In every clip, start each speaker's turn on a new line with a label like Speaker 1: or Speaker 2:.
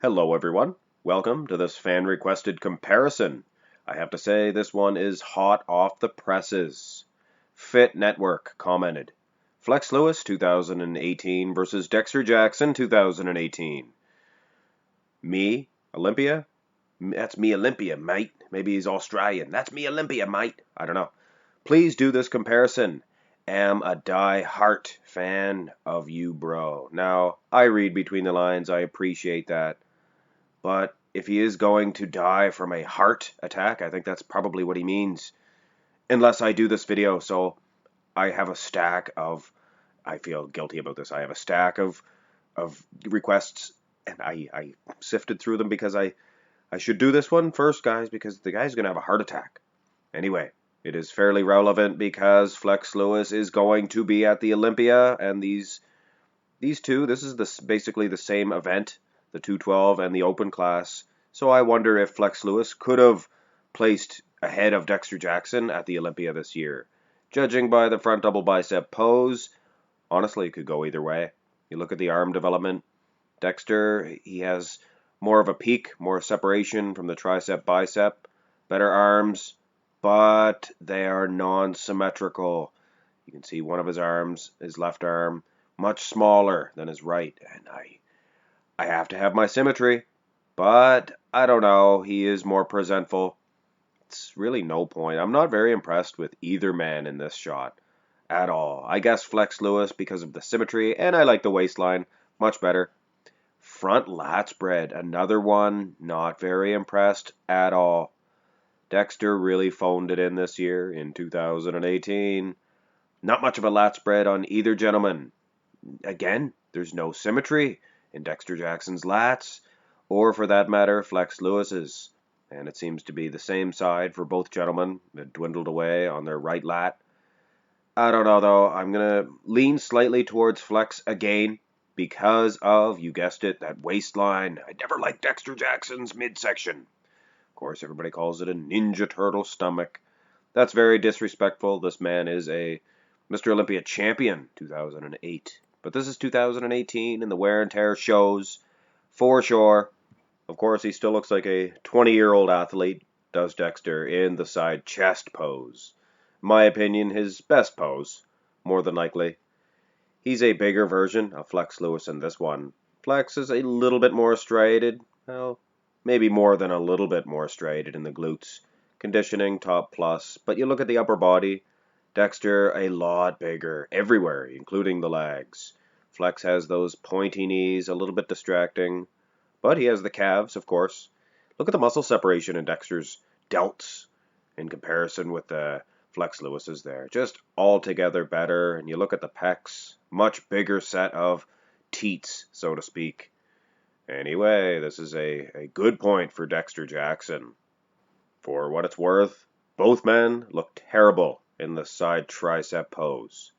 Speaker 1: Hello everyone, welcome to this fan requested comparison. I have to say this one is hot off the presses. Fit Network commented, Flex Lewis 2018 versus Dexter Jackson 2018. Me, Olympia? That's me Olympia, mate. Maybe he's Australian. That's me Olympia, mate. I don't know. Please do this comparison. Am a die-hard fan of you, bro. Now, I read between the lines. I appreciate that. But if he is going to die from a heart attack, I think that's probably what he means. Unless I do this video, so I have a stack of, I feel guilty about this, I have a stack of requests, and I sifted through them because I should do this one first, guys, because the guy's going to have a heart attack. Anyway, it is fairly relevant because Flex Lewis is going to be at the Olympia, and these two, this is basically the same event, the 212 and the open class. So I wonder if Flex Lewis could have placed ahead of Dexter Jackson at the Olympia this year. Judging by the front double bicep pose, honestly, it could go either way. You look at the arm development, Dexter, he has more of a peak, more separation from the tricep bicep, better arms, but they are non-symmetrical. You can see one of his arms, his left arm, much smaller than his right, and I have to have my symmetry, but I don't know, he is more presentful. It's really no point. I'm not very impressed with either man in this shot at all. I guess Flex Lewis because of the symmetry, and I like the waistline much better. Front lat spread, another one, not very impressed at all. Dexter really phoned it in this year in 2018. Not much of a lat spread on either gentleman. Again, there's no symmetry in Dexter Jackson's lats, or for that matter, Flex Lewis's. And it seems to be the same side for both gentlemen. It dwindled away on their right lat. I don't know though, I'm going to lean slightly towards Flex again because of, you guessed it, that waistline. I never liked Dexter Jackson's midsection. Of course, everybody calls it a Ninja Turtle stomach. That's very disrespectful. This man is a Mr. Olympia champion, 2008. But this is 2018, and the wear and tear shows for sure. Of course, he still looks like a 20-year-old athlete, does Dexter, in the side chest pose. In my opinion, his best pose, more than likely. He's a bigger version of Flex Lewis in this one. Flex is a little bit more striated. Well, maybe more than a little bit more striated in the glutes. Conditioning, top plus. But you look at the upper body, Dexter a lot bigger everywhere, including the legs. Flex has those pointy knees, a little bit distracting, but he has the calves, of course. Look at the muscle separation in Dexter's delts in comparison with the Flex Lewis's there. Just altogether better, and you look at the pecs, much bigger set of teats, so to speak. Anyway, this is a good point for Dexter Jackson. For what it's worth, both men look terrible in the side tricep pose.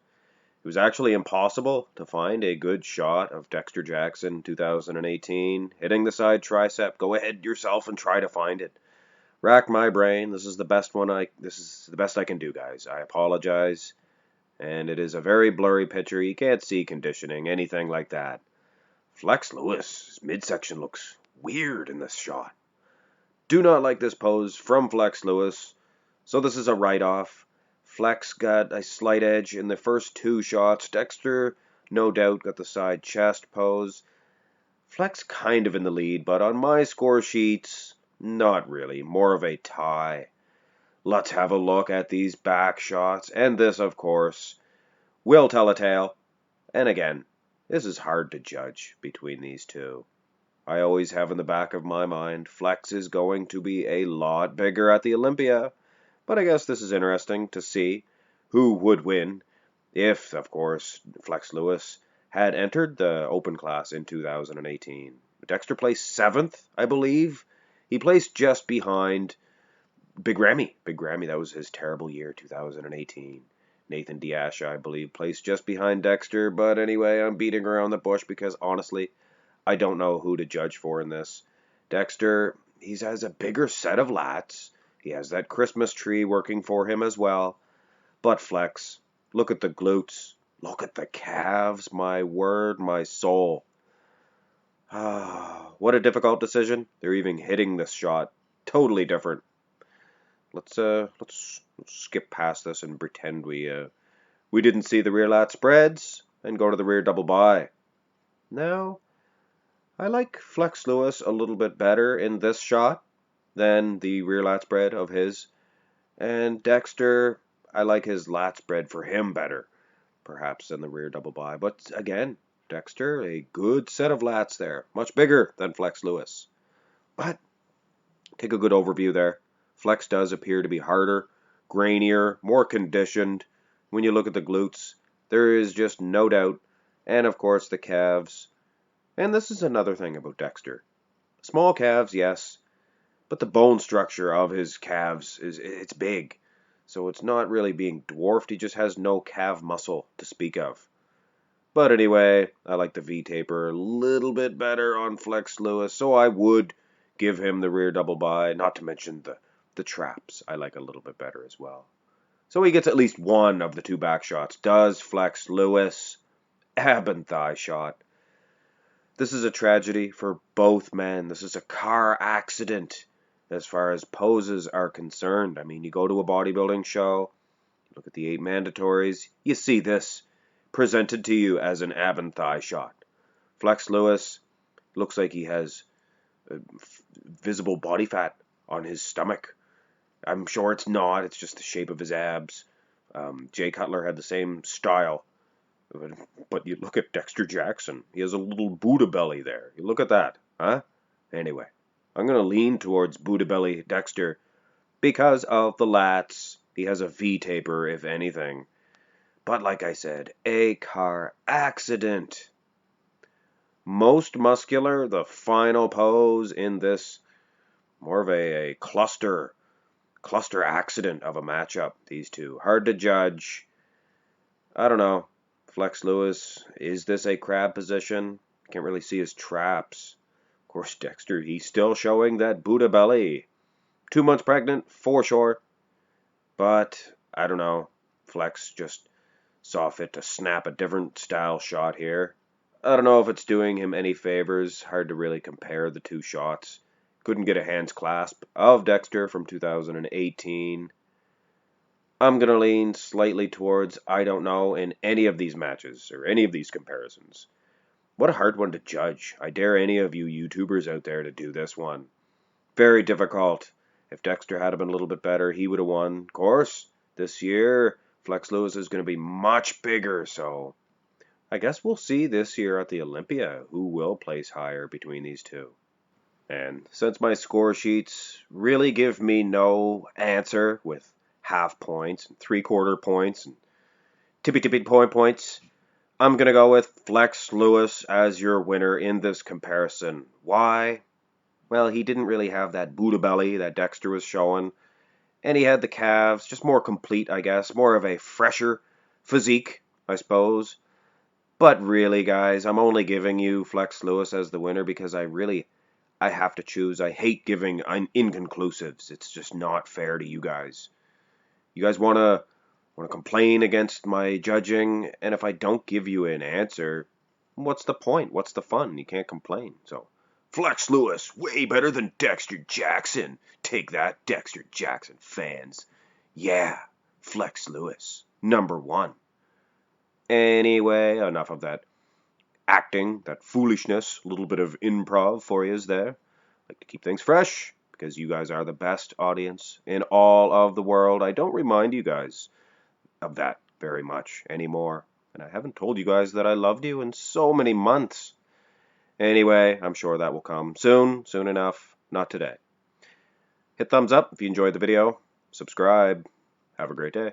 Speaker 1: It was actually impossible to find a good shot of Dexter Jackson 2018 hitting the side tricep. Go ahead yourself and try to find it. Rack my brain. This is the best I can do, guys. I apologize. And it is a very blurry picture. You can't see conditioning, anything like that. Flex Lewis' midsection looks weird in this shot. Do not like this pose from Flex Lewis. So this is a write-off. Flex got a slight edge in the first two shots. Dexter, no doubt, got the side chest pose. Flex kind of in the lead, but on my score sheets, not really. More of a tie. Let's have a look at these back shots. And this, of course, will tell a tale. And again, this is hard to judge between these two. I always have in the back of my mind, Flex is going to be a lot bigger at the Olympia. But I guess this is interesting to see who would win if, of course, Flex Lewis had entered the open class in 2018. Dexter placed 7th, I believe. He placed just behind Big Ramy. Big Ramy, that was his terrible year, 2018. Nathan Diasha, I believe, placed just behind Dexter. But anyway, I'm beating around the bush because, honestly, I don't know who to judge for in this. Dexter, he has a bigger set of lats. He has that Christmas tree working for him as well. But Flex, look at the glutes. Look at the calves. My word, my soul. what a difficult decision. They're even hitting this shot. Totally different. Let's skip past this and pretend we didn't see the rear lat spreads and go to the rear double by. Now, I like Flex Lewis a little bit better in this shot than the rear lat spread of his. And Dexter, I like his lat spread for him better, perhaps, than the rear double by. But again, Dexter, a good set of lats there. Much bigger than Flex Lewis. But take a good overview there. Flex does appear to be harder, grainier, more conditioned. When you look at the glutes, there is just no doubt. And of course the calves. And this is another thing about Dexter. Small calves, yes, but the bone structure of his calves it's big. So it's not really being dwarfed. He just has no calf muscle to speak of. But anyway, I like the V-taper a little bit better on Flex Lewis, so I would give him the rear double by, not to mention the traps I like a little bit better as well. So he gets at least one of the two back shots. Does Flex Lewis? Ab and thigh shot. This is a tragedy for both men. This is a car accident as far as poses are concerned. I mean, you go to a bodybuilding show, look at the 8 mandatories, you see this presented to you as an ab and thigh shot. Flex Lewis looks like he has visible body fat on his stomach. I'm sure it's not. It's just the shape of his abs. Jay Cutler had the same style. But you look at Dexter Jackson. He has a little Buddha belly there. You look at that, huh? Anyway, I'm going to lean towards Buddha belly Dexter because of the lats. He has a V-taper, if anything. But like I said, a car accident. Most muscular, the final pose in this, more of a cluster accident of a matchup, these two. Hard to judge. I don't know. Flex Lewis, is this a crab position? Can't really see his traps. Of course, Dexter, he's still showing that Buddha belly. 2 months pregnant, for sure. But, I don't know. Flex just saw fit to snap a different style shot here. I don't know if it's doing him any favors. Hard to really compare the two shots. Couldn't get a hands clasp of Dexter from 2018. I'm going to lean slightly towards I don't know in any of these matches or any of these comparisons. What a hard one to judge. I dare any of you YouTubers out there to do this one. Very difficult. If Dexter had been a little bit better, he would have won. Of course, this year, Flex Lewis is going to be much bigger, so I guess we'll see this year at the Olympia who will place higher between these two. And since my score sheets really give me no answer with half points, and 3/4 points, and tippy points, I'm going to go with Flex Lewis as your winner in this comparison. Why? Well, he didn't really have that Buddha belly that Dexter was showing, and he had the calves, just more complete, I guess, more of a fresher physique, I suppose. But really, guys, I'm only giving you Flex Lewis as the winner because I have to choose. I hate giving inconclusives. It's just not fair to you guys. You guys want to complain against my judging, and if I don't give you an answer, what's the point? What's the fun? You can't complain. So, Flex Lewis, way better than Dexter Jackson. Take that, Dexter Jackson fans. Yeah, Flex Lewis, #1. Anyway, enough of that acting, that foolishness. A little bit of improv for you is there. I like to keep things fresh because you guys are the best audience in all of the world. I don't remind you guys of that very much anymore. And I haven't told you guys that I loved you in so many months. Anyway, I'm sure that will come soon enough, not today. Hit thumbs up if you enjoyed the video. Subscribe. Have a great day.